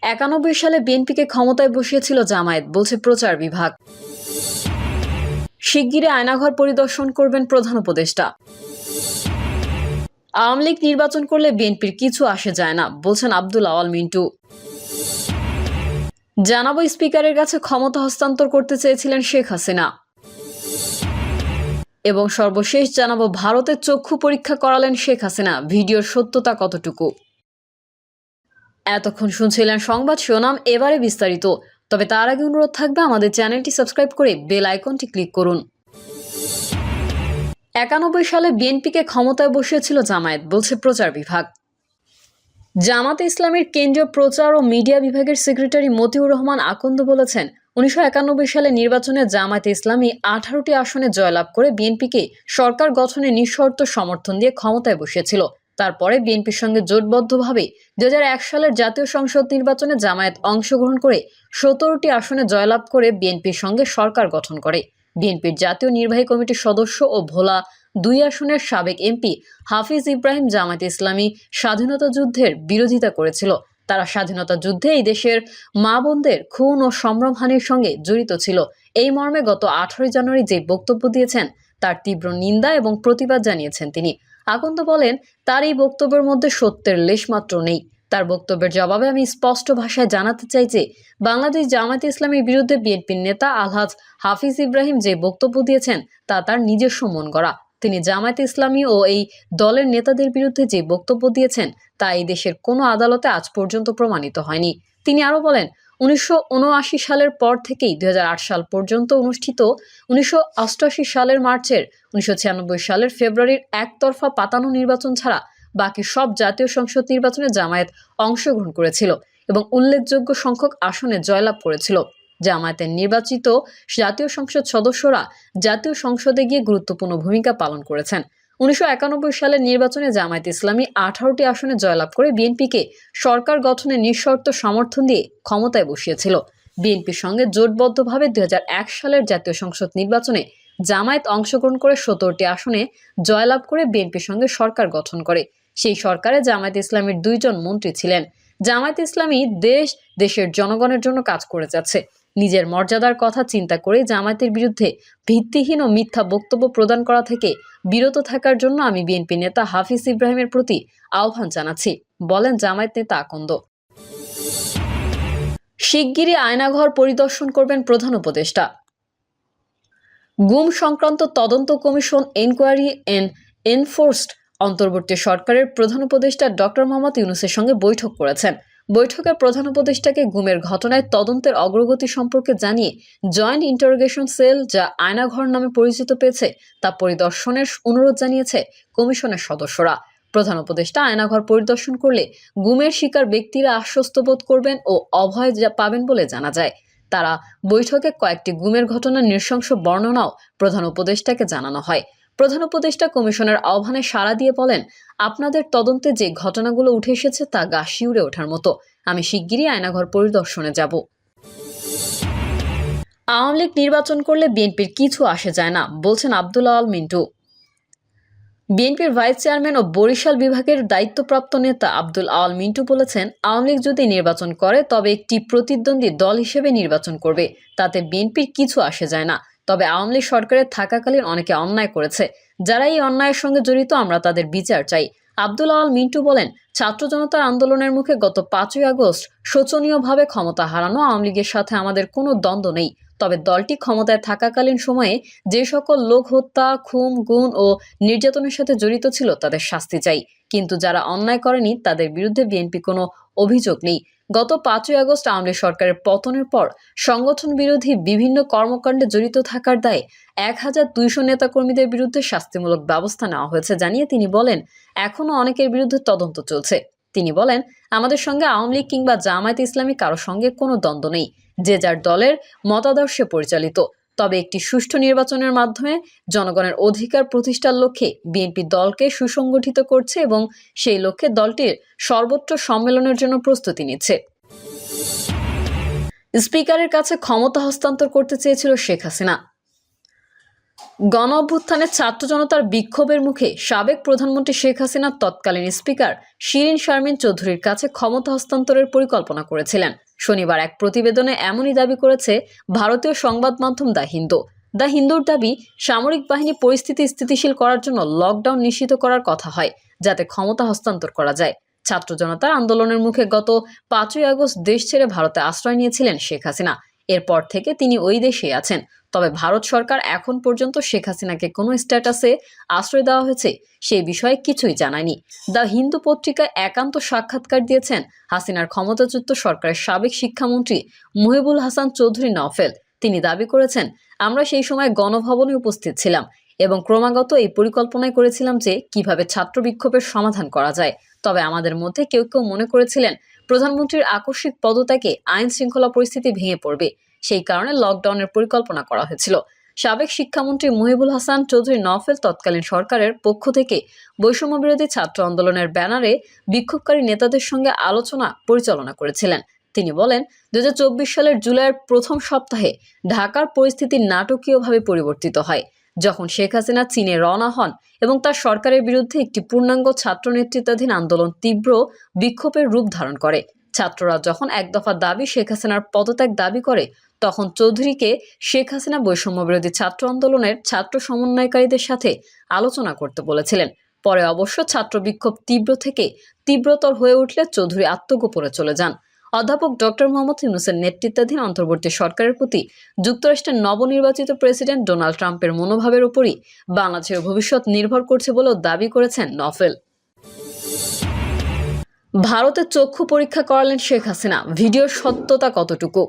91 সালে বিএনপিকে ক্ষমতায় বসিয়েছিল জামায়াত, বলছে প্রচার বিভাগ। শিগগিরই আয়নাঘর পরিদর্শন করবেন প্রধান উপদেষ্টা। আওয়ামী লীগ নির্বাচন করলে বিএনপির কিছু আসে যায় না, বলছেন আব্দুল আওয়াল মিন্টু। জানাবো স্পিকারের কাছে ক্ষমতা হস্তান্তর করতে চেয়েছিলেন শেখ হাসিনা। এবং সর্বশেষ জানাবো ভারতের চক্ষু পরীক্ষা করালেন শেখ হাসিনা, ভিডিওর সত্যতা কতটুকু। এতক্ষণ শুনছিলেন সংবাদ শিরোনাম, এবারে বিস্তারিত। তবে তার আগে অনুরোধ থাকবে আমাদের চ্যানেলটি সাবস্ক্রাইব করে বেল আইকনটি ক্লিক করুন। 91 সালে বিএনপিকে ক্ষমতায় বসিয়েছিল জামায়াত, বলছে প্রচার বিভাগ। জামাতে ইসলামীর কেন্দ্রীয় প্রচার ও মিডিয়া বিভাগের সেক্রেটারি মতিউর রহমান আকন্দ বলেছেন, 1991 সালে নির্বাচনে জামায়াতে ইসলামী 18টি আসনে জয়লাভ করে বিএনপিকে সরকার গঠনে নিঃশর্ত সমর্থন দিয়ে ক্ষমতায় বসিয়েছিল। তারপরে বিএনপির সঙ্গে জোটবদ্ধভাবে 2001 সালের জাতীয় সংসদ নির্বাচনে জামায়াত অংশগ্রহণ করে 17টি আসনে জয়লাভ করে বিএনপির সঙ্গে সরকার গঠন করে। বিএনপির জাতীয় নির্বাহী কমিটির সদস্য ও ভোলা 2 আসনের সাবেক এমপি হাফিজ ইব্রাহিম জামায়াতে ইসলামী স্বাধীনতা যুদ্ধের বিরোধিতা করেছিল। তারা স্বাধীনতা যুদ্ধে এই দেশের মা বোনদের খুন ও সম্ভ্রমহানির সঙ্গে জড়িত ছিল। এই মর্মে গত 18 জানুয়ারি যে বক্তব্য দিয়েছেন তার তীব্র নিন্দা এবং প্রতিবাদ জানিয়েছেন তিনি। আকন্দ বলেন, তার এই বক্তব্যের মধ্যে সত্যের লেশমাত্র নেই। তার বক্তব্যের জবাবে আমি স্পষ্ট ভাষায় জানাতে চাই যে বাংলাদেশ জামায়াতে ইসলামীর বিরুদ্ধে বিএনপির নেতা আলহাজ হাফিজ ইব্রাহিম যে বক্তব্য দিয়েছেন তা তার নিজস্ব মন গড়া। তিনি জামায়াতে ইসলামী ও এই দলের নেতাদের বিরুদ্ধে যে বক্তব্য দিয়েছেন তা এই দেশের কোনো আদালতে আজ পর্যন্ত প্রমাণিত হয়নি। তিনি আরও বলেন, 1979 সালের পর থেকেই 2008 সাল পর্যন্ত অনুষ্ঠিত 1988 সালের মার্চের 1996 সালের ফেব্রুয়ারির একতরফা পাতানো নির্বাচন ছাড়া বাকি সব জাতীয় সংসদ নির্বাচনে জামায়াত অংশগ্রহণ করেছিল এবং উল্লেখযোগ্য সংখ্যক আসনে জয়লাভ করেছিল। জামায়াতের নির্বাচিত জাতীয় সংসদ সদস্যরা জাতীয় সংসদে গিয়ে গুরুত্বপূর্ণ ভূমিকা পালন করেছেন। 1991 সালের নির্বাচনে জামায়াত ইসলামী 18টি আসনে জয়লাভ করে বিএনপিকে সরকার গঠনে নিঃশর্ত সমর্থন দিয়ে ক্ষমতায় বসিয়েছিল। বিএনপির সঙ্গে জোটবদ্ধভাবে 2001 সালের জাতীয় সংসদ নির্বাচনে জামায়াত অংশগ্রহণ করে 17টি আসনে জয়লাভ করে বিএনপির সঙ্গে সরকার গঠন করে। সেই সরকারে জামায়াত ইসলামীর 2 জন মন্ত্রী ছিলেন। জামায়াত ইসলামী দেশের জনগণের জন্য কাজ করে যাচ্ছে। নিজের মর্যাদার কথা চিন্তা করে জামায়াতের বিরুদ্ধে ভিত্তিহীন ও মিথ্যা বক্তব্য প্রদান করা থেকে বিরত থাকার জন্য আমি বিএনপি নেতা হাফিজ ইব্রাহিমের প্রতি আহ্বান জানাচ্ছি, বলেন জামায়াত নেতা আকন্দ। শিগগিরই আয়নাঘর পরিদর্শন করবেন প্রধান উপদেষ্টা। গুম সংক্রান্ত তদন্ত কমিশন এনকোয়ারি এন্ড এনফোর্সড অন্তর্বর্তী সরকারের প্রধান উপদেষ্টা ডক্টর মোহাম্মদ ইউনূসের সঙ্গে বৈঠক করেছেন। বৈঠকে প্রধান উপদেষ্টাকে গুমের ঘটনায় তদন্তের অগ্রগতি সম্পর্কে জানিয়ে জয়েন্ট ইন্টারোগেশন সেল, যা আয়নাঘর নামে পরিচিত পেয়েছে, তা পরিদর্শনের অনুরোধ জানিয়েছে কমিশনের সদস্যরা। প্রধান উপদেষ্টা আয়নাঘর পরিদর্শন করলে গুমের শিকার ব্যক্তিরা আশ্বস্ত বোধ করবেন ও অভয় পাবেন বলে জানা যায়। তারা বৈঠকে কয়েকটি গুমের ঘটনার নৃশংস বর্ণনাও প্রধান উপদেষ্টাকে জানানো হয়। প্রধান উপদেষ্টা কমিশনের আহ্বানে সাড়া দিয়ে বলেন, আপনাদের তদন্তে যে ঘটনাগুলো উঠে এসেছে তা গা শিউরে ওঠার মতো। আমি শিগগিরই আয়নাঘর পরিদর্শনে যাব। আওয়ামী লীগ নির্বাচন করলে বিএনপির কিছু আসে যায় না, বলছেন আব্দুল আওয়াল মিন্টু। বিএনপির ভাইস চেয়ারম্যান ও বরিশাল বিভাগের দায়িত্বপ্রাপ্ত নেতা আব্দুল আওয়াল মিন্টু বলেছেন, আওয়ামী লীগ যদি নির্বাচন করে তবে একটি প্রতিদ্বন্দ্বী দল হিসেবে নির্বাচন করবে, তাতে বিএনপির কিছু আসে যায় না। তবে আওয়ামী লীগ সরকারের থাকাকালীন অনেকে অন্যায় করেছে, যারা এই অন্যায়ের সঙ্গে জড়িত আমরা তাদের বিচার চাই। আব্দুল আওয়াল মিন্টু বলেন, ছাত্র জনতার আন্দোলনের মুখে গত 5ই আগস্ট শোচনীয়ভাবে ক্ষমতা হারানো আওয়ামী লীগের সাথে আমাদের কোনো দ্বন্দ্ব নেই। তবে দলটি ক্ষমতায় থাকাকালীন সময়ে যে সকল লোক হত্যা, খুন, গুম ও নির্যাতনের সাথে জড়িত ছিল তাদের শাস্তি চাই, কিন্তু যারা অন্যায় করেনি তাদের বিরুদ্ধে বিএনপি কোনো অভিযোগ নেই। গত 5ই আগস্ট আওয়ামী লীগ সরকারের পতনের পর সংগঠন বিরোধী বিভিন্ন কর্মকাণ্ডে জড়িত থাকার দায়ে 1200 নেতাকর্মীদের বিরুদ্ধে শাস্তিমূলক ব্যবস্থা নেওয়া হয়েছে জানিয়ে তিনি বলেন, এখনও অনেকের বিরুদ্ধে তদন্ত চলছে। তিনি বলেন, আমাদের সঙ্গে আওয়ামী লীগ কিংবা জামায়াতে ইসলামী কারো সঙ্গে কোনো দ্বন্দ্ব নেই, যে যার দলের মতাদর্শে পরিচালিত। তবে একটি সুষ্ঠু নির্বাচনের মাধ্যমে জনগণের অধিকার প্রতিষ্ঠার লক্ষ্যে বিএনপি দলকে সুসংগঠিত করছে এবং সেই লক্ষ্যে দলটির সর্বোচ্চ সম্মেলনের জন্য প্রস্তুতি নিচ্ছে। স্পিকারের কাছে ক্ষমতা হস্তান্তর করতে চেয়েছিল শেখ হাসিনা। গণ অভ্যুত্থানে ছাত্র জনতার বিক্ষোভের মুখে সাবেক প্রধানমন্ত্রী শেখ হাসিনা তৎকালীন স্পিকার শিরিন শারমিন চৌধুরীর কাছে ক্ষমতা হস্তান্তরের পরিকল্পনা করেছিলেন। শনিবার এক প্রতিবেদনে এমনই দাবি করেছে ভারতীয় সংবাদ মাধ্যম দ্য হিন্দুর দাবি, সামরিক বাহিনী পরিস্থিতি স্থিতিশীল করার জন্য লকডাউন নিষিদ্ধ করার কথা হয়, যাতে ক্ষমতা হস্তান্তর করা যায়। ছাত্র জনতার আন্দোলনের মুখে গত 5ই আগস্ট দেশ ছেড়ে ভারতে আশ্রয় নিয়েছিলেন শেখ হাসিনা। এরপর থেকে তিনি ওই দেশেই আছেন। তবে ভারত সরকার এখন পর্যন্ত শেখ হাসিনাকে কোনো স্ট্যাটাসে আশ্রয় দেওয়া হয়েছে সেই বিষয়ে কিছুই জানায়নি। দ্য হিন্দু পত্রিকায় একান্ত সাক্ষাৎকার দিয়েছেন হাসিনার ক্ষমতাচ্যুত সরকারের সাবেক শিক্ষামন্ত্রী মুহিবুল হাসান চৌধুরী নওফেল। তিনি দাবি করেছেন, আমরা সেই সময় গণভবনে উপস্থিত ছিলাম এবং ক্রমাগত এই পরিকল্পনাই করেছিলাম যে কিভাবে ছাত্র বিক্ষোভের সমাধান করা যায়। তবে আমাদের মধ্যে কেউ কেউ মনে করেছিলেন প্রধানমন্ত্রীর আকস্মিক পদত্যাগে আইন শৃঙ্খলা পরিস্থিতি ভেঙে পড়বে, সেই কারণে লকডাউনের পরিকল্পনা করা হয়েছিল। সাবেক শিক্ষামন্ত্রী মুহিবুল হাসান চৌধুরী নওফেল তৎকালীন সরকারের পক্ষ থেকে বৈষম্য বিরোধী ছাত্র আন্দোলনের ব্যানারে বিক্ষোভকারী নেতাদের সঙ্গে আলোচনা পরিচালনা করেছিলেন। তিনি বলেন, 2024 সালের জুলাইয়ের প্রথম সপ্তাহে ঢাকার পরিস্থিতি নাটকীয়ভাবে পরিবর্তিত হয়, যখন শেখ হাসিনা চীনে রওনা হন এবং তার সরকারের বিরুদ্ধে একটি পূর্ণাঙ্গ ছাত্র নেতৃত্বাধীন আন্দোলন তীব্র বিক্ষোভের রূপ ধারণ করে। ছাত্ররা যখন এক দফা দাবি শেখ হাসিনার পদত্যাগ দাবি করে, তখন চৌধুরীকে শেখ হাসিনা বৈষম্য বিরোধী ছাত্র আন্দোলনের ছাত্র সমন্বয়কারীদের সাথে আলোচনা করতে বলেছিলেন। পরে অবশ্য ছাত্র বিক্ষোভ তীব্র থেকে তীব্রতর হয়ে উঠলে চৌধুরী আত্মগোপনে চলে যান। অধ্যাপক ডক্টর মোহাম্মদ ইউনূসের নেতৃত্বাধীন অন্তর্বর্তী সরকারের প্রতি যুক্তরাষ্ট্রের নবনির্বাচিত প্রেসিডেন্ট ডোনাল্ড ট্রাম্পের মনোভাবের উপরই বাংলাদেশের ভবিষ্যৎ নির্ভর করছে বলেও দাবি করেছেন নওফেল। ভারতে চক্ষু পরীক্ষা করালেন শেখ হাসিনা, ভিডিওর সত্যতা কতটুকু?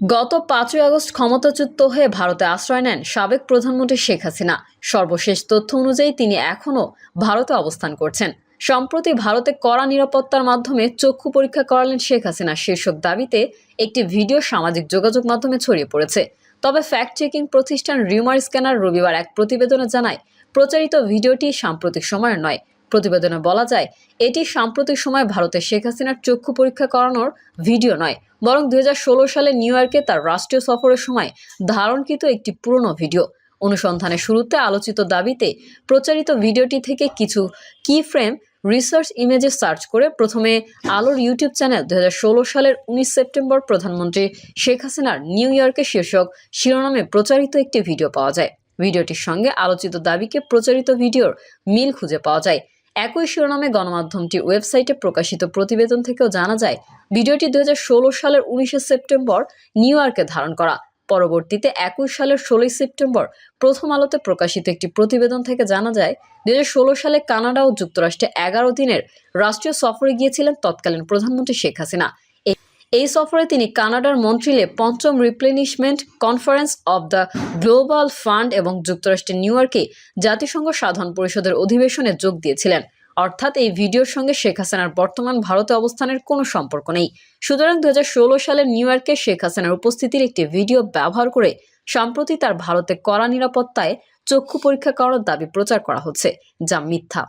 গত 5ই আগস্ট ক্ষমতাচ্যুত হয়ে ভারতে আশ্রয় নেন সাবেক প্রধানমন্ত্রী শেখ হাসিনা। সর্বশেষ তথ্য অনুযায়ী তিনি এখনও ভারতে অবস্থান করছেন। সম্প্রতি ভারতে কড়া নিরাপত্তার মাধ্যমে চক্ষু পরীক্ষা করালেন শেখ হাসিনা শীর্ষক দাবিতে একটি ভিডিও সামাজিক যোগাযোগ মাধ্যমে ছড়িয়ে পড়েছে। তবে ফ্যাক্ট চেকিং প্রতিষ্ঠান রিউমার স্ক্যানার রবিবার এক প্রতিবেদনে জানায়, প্রচারিত ভিডিওটি সাম্প্রতিক সময়ের নয়। প্রতিবেদনে বলা যায়, এটি সাম্প্রতিক সময় ভারতে শেখ হাসিনার চক্ষু পরীক্ষা করানোর ভিডিও নয়, বরং 2016 সালে নিউ ইয়র্কে তার রাষ্ট্রীয় সফরের সময় ধারণকৃত একটি পুরনো ভিডিও। অনুসন্ধানের শুরুতে আলোচিত দাবিতে প্রচারিত ভিডিওটি থেকে কিছু কি ফ্রেম রিসার্চ ইমেজে সার্চ করে প্রথমে আলোর ইউটিউব চ্যানেল 2016 সালের 19 সেপ্টেম্বর প্রধানমন্ত্রী শেখ হাসিনার নিউ ইয়র্কে শীর্ষক শিরোনামে প্রচারিত একটি ভিডিও পাওয়া যায়। ভিডিওটির সঙ্গে আলোচিত দাবিকে প্রচারিত ভিডিওর মিল খুঁজে পাওয়া যায়। একই শিরোনামে গণমাধ্যমটির ওয়েবসাইটে প্রকাশিত প্রতিবেদন থেকেও জানা যায়, ভিডিওটি 2016 সালের 19 সেপ্টেম্বর নিউ ইয়র্কে ধারণ করা। পরবর্তীতে 21 সালের 16 সেপ্টেম্বর প্রথম আলোতে প্রকাশিত একটি প্রতিবেদন থেকে জানা যায়, 2016 সালে কানাডা ও যুক্তরাষ্ট্রে 11 দিনের রাষ্ট্রীয় সফরে গিয়েছিলেন তৎকালীন প্রধানমন্ত্রী শেখ হাসিনা। এই সফরে তিনি কানাডার মন্ট্রিলে 5ম replenishment conference of the global fund এবং যুক্তরাষ্ট্রের নিউ ইয়র্কে জাতিসংঘ সাধারণ পরিষদের অধিবেশনে যোগ দিয়েছিলেন। অর্থাৎ এই ভিডিওর সঙ্গে শেখ হাসিনার বর্তমান ভারতে অবস্থানের কোনো সম্পর্ক নেই। সুতরাং 2016 সালের নিউ ইয়র্কে শেখ হাসিনার উপস্থিতির একটি ভিডিও ব্যবহার করে সম্প্রতি তার ভারতে কড়া নিরাপত্তায় চক্ষু পরীক্ষা করার দাবি প্রচার করা হচ্ছে, যা মিথ্যা।